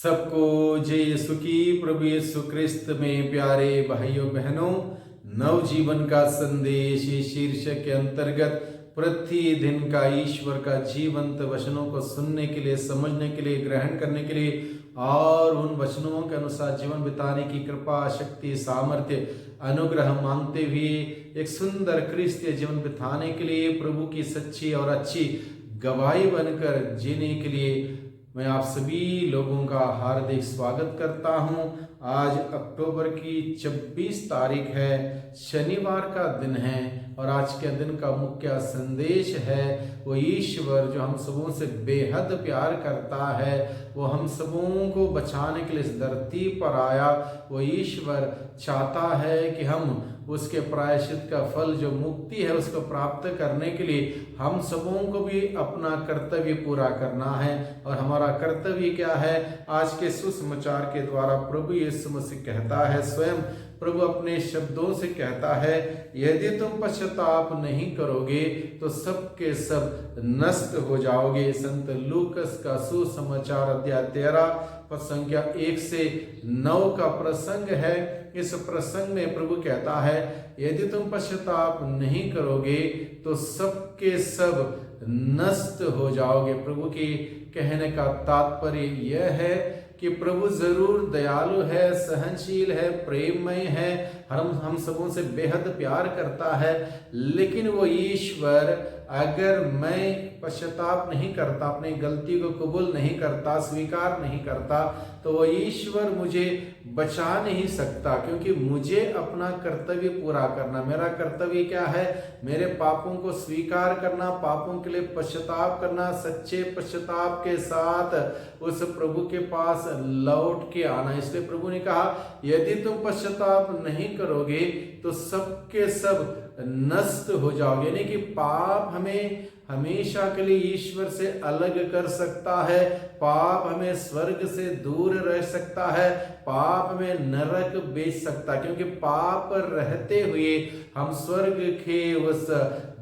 सबको जय यीशु की। प्रभु यीशु क्रिस्त में प्यारे भाइयों बहनों, नवजीवन का संदेश इस शीर्षक के अंतर्गत प्रतिदिन का ईश्वर का जीवंत वचनों को सुनने के लिए, समझने के लिए, ग्रहण करने के लिए और उन वचनों के अनुसार जीवन बिताने की कृपा, शक्ति, सामर्थ्य, अनुग्रह मांगते हुए एक सुंदर क्रिस्तीय जीवन बिताने के लिए, प्रभु की सच्ची और अच्छी गवाही बनकर जीने के लिए मैं आप सभी लोगों का हार्दिक स्वागत करता हूं। आज अक्टूबर की 26 तारीख है, शनिवार का दिन है और आज के दिन का मुख्य संदेश है वो ईश्वर जो हम सबों से बेहद प्यार करता है, वो हम सबों को बचाने के लिए इस धरती पर आया। वो ईश्वर चाहता है कि हम उसके प्रायश्चित का फल जो मुक्ति है उसको प्राप्त करने के लिए हम सबों को भी अपना कर्तव्य पूरा करना है। और हमारा कर्तव्य क्या है? आज के सुसमाचार के द्वारा प्रभु यीशु मसीह कहता है, स्वयं प्रभु अपने शब्दों से कहता है, यदि तुम पश्चाताप नहीं करोगे तो सब के सब नष्ट हो जाओगे। संत लूकस का सुसमाचार अध्याय 13 पद संख्या 1 से 9 का प्रसंग है। इस प्रसंग में प्रभु कहता है, यदि तुम पश्चाताप नहीं करोगे तो सब के सब नष्ट हो जाओगे। प्रभु के कहने का तात्पर्य यह है कि प्रभु जरूर दयालु है, सहनशील है, प्रेममय है, हम सबों से बेहद प्यार करता है, लेकिन वो ईश्वर अगर मैं पश्चाताप नहीं करता, अपनी गलती को कबूल नहीं करता, स्वीकार नहीं करता, तो वो ईश्वर मुझे बचा नहीं सकता, क्योंकि मुझे अपना कर्तव्य पूरा करना। मेरा कर्तव्य क्या है? मेरे पापों को स्वीकार करना, पापों के लिए पश्चाताप करना, सच्चे पश्चाताप के साथ उस प्रभु के पास लौट के आना। इसलिए प्रभु ने कहा, यदि तुम पश्चाताप नहीं करोगे तो सब के सब नष्ट हो जाओगे। यानी कि पाप हमें हमेशा के लिए ईश्वर से अलग कर सकता है, पाप हमें स्वर्ग से दूर रह सकता है, पाप हमें नरक भेज सकता है, क्योंकि पाप रहते हुए हम स्वर्ग के उस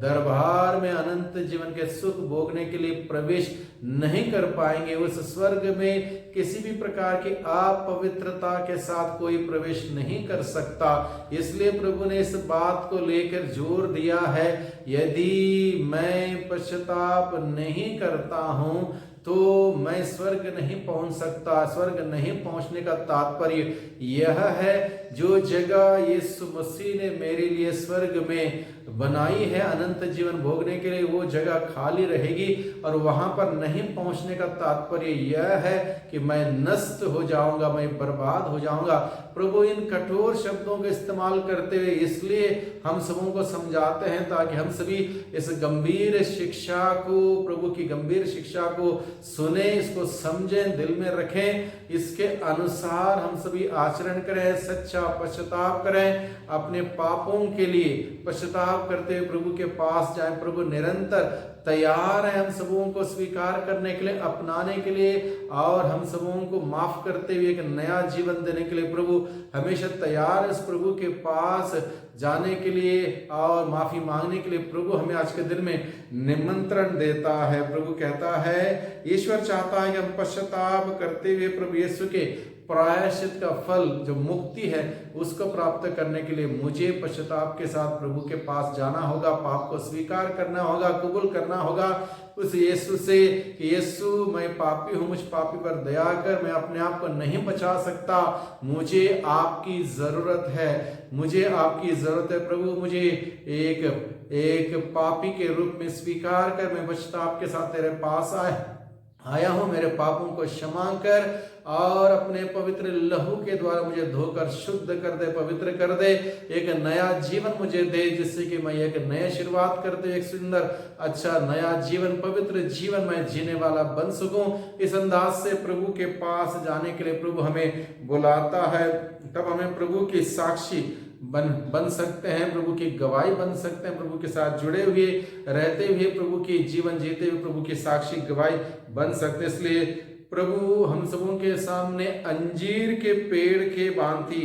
दरबार में अनंत जीवन के सुख भोगने के लिए प्रवेश नहीं कर पाएंगे। उस स्वर्ग में किसी भी प्रकार की अपवित्रता के साथ कोई प्रवेश नहीं कर सकता। इसलिए प्रभु ने इस बात को लेकर जोर दिया है, यदि मैं पश्चाताप नहीं करता हूं तो मैं स्वर्ग नहीं पहुंच सकता। स्वर्ग नहीं पहुंचने का तात्पर्य यह है, जो जगह यीशु मसीह ने मेरे लिए स्वर्ग में बनाई है अनंत जीवन भोगने के लिए, वो जगह खाली रहेगी और वहां पर नहीं पहुंचने का तात्पर्य यह है कि मैं नष्ट हो जाऊंगा, मैं बर्बाद हो जाऊंगा। प्रभु इन कठोर शब्दों का इस्तेमाल करते हुए इसलिए हम सबों को समझाते हैं ताकि हम सभी इस गंभीर शिक्षा को, प्रभु की गंभीर शिक्षा को सुने, इसको समझें, दिल में रखें, इसके अनुसार हम सभी आचरण करें, सच्चा पश्चाताप करें, अपने पापों के लिए पश्चाताप करते हुए प्रभु के पास जाएं। प्रभु निरंतर तैयार है हम सबों को स्वीकार करने के लिए, अपनाने के लिए और हम सबों को माफ करते हुए एक नया जीवन देने के लिए प्रभु हमेशा तैयार है। इस प्रभु के पास जाने के लिए और माफी मांगने के लिए प्रभु हमें आज के दिन में निमंत्रण देता है। प्रभु कहता है, ईश्वर चाहता है कि हम पश्चाताप करते हुए प्रभु यीशु के प्रायश्चित का फल जो मुक्ति है उसको प्राप्त करने के लिए मुझे पश्चाताप के साथ प्रभु के पास जाना होगा, पाप को स्वीकार करना होगा, कबूल करना होगा उस यीशु से कि यीशु मैं पापी हूं, मुझ पापी पर दया कर, मैं अपने आप को नहीं बचा सकता, मुझे आपकी जरूरत है, मुझे आपकी जरूरत है प्रभु, मुझे एक पापी के रूप में स्वीकार कर, मैं पश्चाताप के साथ तेरे पास आया हूं, मेरे पापों को क्षमा कर और अपने पवित्र लहू के द्वारा मुझे धोकर शुद्ध कर दे, पवित्र कर दे, एक नया जीवन मुझे दे, जिससे कि मैं एक नया शुरुआत करते एक सुंदर अच्छा नया जीवन, पवित्र जीवन मैं जीने वाला बन सकूं। इस अंदाज से प्रभु के पास जाने के लिए प्रभु हमें बुलाता है। तब हमें प्रभु की साक्षी बन सकते हैं, प्रभु की गवाही बन सकते हैं, प्रभु के साथ जुड़े हुए रहते हुए प्रभु की जीवन जीते हुए प्रभु की साक्षी गवाही बन सकते हैं। इसलिए प्रभु हम सबों के सामने अंजीर के पेड़ के भांति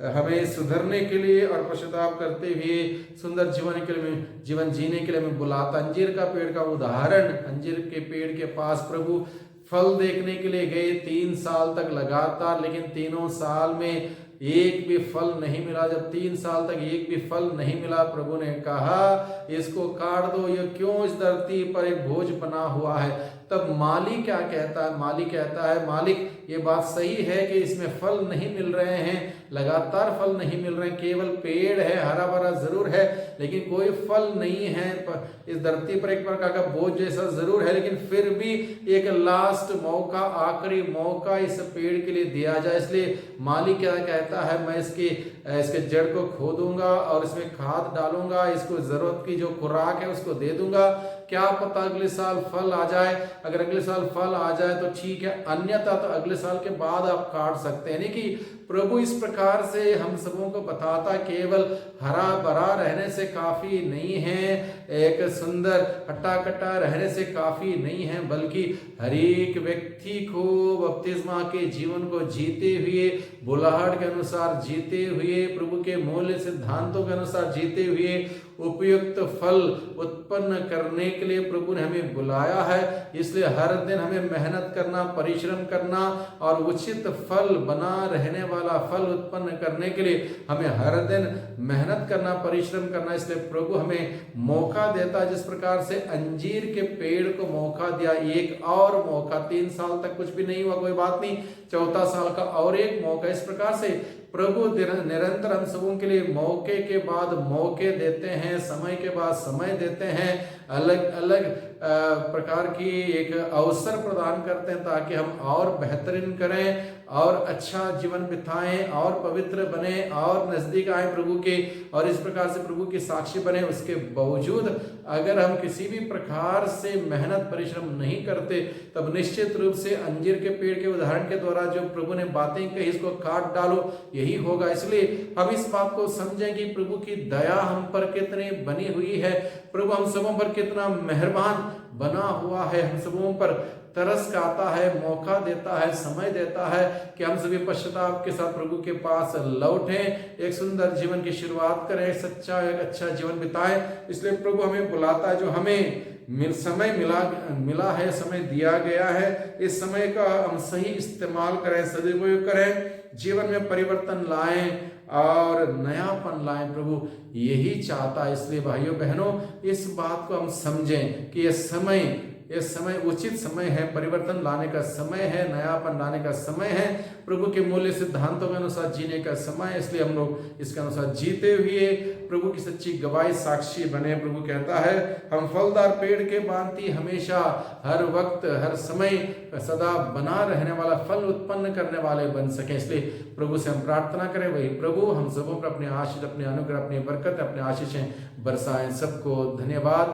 हमें सुधरने के लिए और पश्चाताप करते हुए सुंदर जीवन जीने के लिए हमें बुलाता। अंजीर का पेड़ का उदाहरण, अंजीर के पेड़ के पास प्रभु फल देखने के लिए गए 3 साल तक लगातार, लेकिन तीनों साल में एक भी फल नहीं मिला। जब 3 साल तक एक भी फल नहीं मिला, प्रभु ने कहा इसको काट दो, ये क्यों इस धरती पर एक बोझ बना हुआ है। तब माली क्या कहता है? माली कहता है, मालिक ये बात सही है कि इसमें फल नहीं मिल रहे हैं, लगातार फल नहीं मिल रहे हैं, केवल पेड़ है, हरा भरा जरूर है, लेकिन कोई फल नहीं है। इस धरती पर एक प्रकार का बोझ जैसा जरूर है, लेकिन फिर भी एक लास्ट मौका, आखिरी मौका इस पेड़ के लिए दिया जाए। इसलिए माली क्या कहता है, मैं इसके जड़ को खोदूंगा और इसमें खाद डालूंगा, इसको जरूरत की जो खुराक है उसको दे दूंगा, क्या पता अगले साल फल आ जाए। अगर अगले साल फल आ जाए तो ठीक है, अन्यथा तो अगले साल के बाद आप काट सकते हैं। यानी कि प्रभु इस प्रकार से हम सबों को बताता, केवल हरा भरा रहने से काफी नहीं है, एक सुंदर हट्टा कट्टा रहने से काफी नहीं है, बल्कि हर एक व्यक्ति को बपतिस्मा के जीवन को जीते हुए, बुलाहट के अनुसार जीते हुए, प्रभु के मूल्य सिद्धांतों के अनुसार जीते हुए उपयुक्त फल उत्पन्न करने के लिए प्रभु ने हमें बुलाया है। इसलिए हर दिन हमें मेहनत करना, परिश्रम करना और उचित फल बना रहने वाला फल उत्पन्न करने के लिए हमें हर दिन मेहनत करना, परिश्रम करना। इसलिए प्रभु हमें मौका देता है, जिस प्रकार से अंजीर के पेड़ को मौका दिया, एक और मौका। 3 साल तक कुछ भी नहीं हुआ, कोई बात नहीं, चौथा साल का और एक मौका। इस प्रकार से प्रभु निरंतर हम सबों के लिए मौके के बाद मौके देते हैं, समय के बाद समय देते हैं, अलग अलग प्रकार की एक अवसर प्रदान करते हैं ताकि हम और बेहतरीन करें और अच्छा जीवन बिताएं और पवित्र बने और नजदीक आए प्रभु के, और इस प्रकार से प्रभु की साक्षी बने। उसके बावजूद अगर हम किसी भी प्रकार से मेहनत परिश्रम नहीं करते, तब निश्चित रूप से अंजीर के पेड़ के उदाहरण के द्वारा जो प्रभु ने बातें कही, इसको काट डालो, यही होगा। इसलिए हम इस बात को समझें कि प्रभु की दया हम पर कितनी बनी हुई है, प्रभु हम सबों पर कितना मेहरबान बना हुआ है, हम सबों पर तरस खाता है, मौका देता है, समय देता है कि हम सभी पश्चाताप के साथ प्रभु के पास लौटें, एक सुंदर जीवन की शुरुआत करें, सच्चा एक अच्छा जीवन बिताएं। इसलिए प्रभु हमें बुलाता है, जो हमें समय मिला है, समय दिया गया है, इस समय का हम सही इस्तेमाल करें, सदुपयोग करें, जीवन में परिवर्तन लाएं और नयापन लाएं। प्रभु यही चाहता है। इसलिए भाइयों बहनों, इस बात को हम समझें कि ये समय उचित समय है, परिवर्तन लाने का समय है, नयापन लाने का समय है, प्रभु के मूल्य सिद्धांतों के अनुसार जीने का समय है। इसलिए हम लोग इसके अनुसार जीते हुए प्रभु की सच्ची गवाही साक्षी बने। प्रभु कहता है, हम फलदार पेड़ के भांति हमेशा, हर वक्त, हर समय सदा बना रहने वाला फल उत्पन्न करने वाले बन सके। इसलिए प्रभु से हम प्रार्थना करें, वही प्रभु हम सबों पर अपने आशीष, अपने अनुग्रह, अपनी बरकत, अपने आशीषें बरसाएं। सबको धन्यवाद।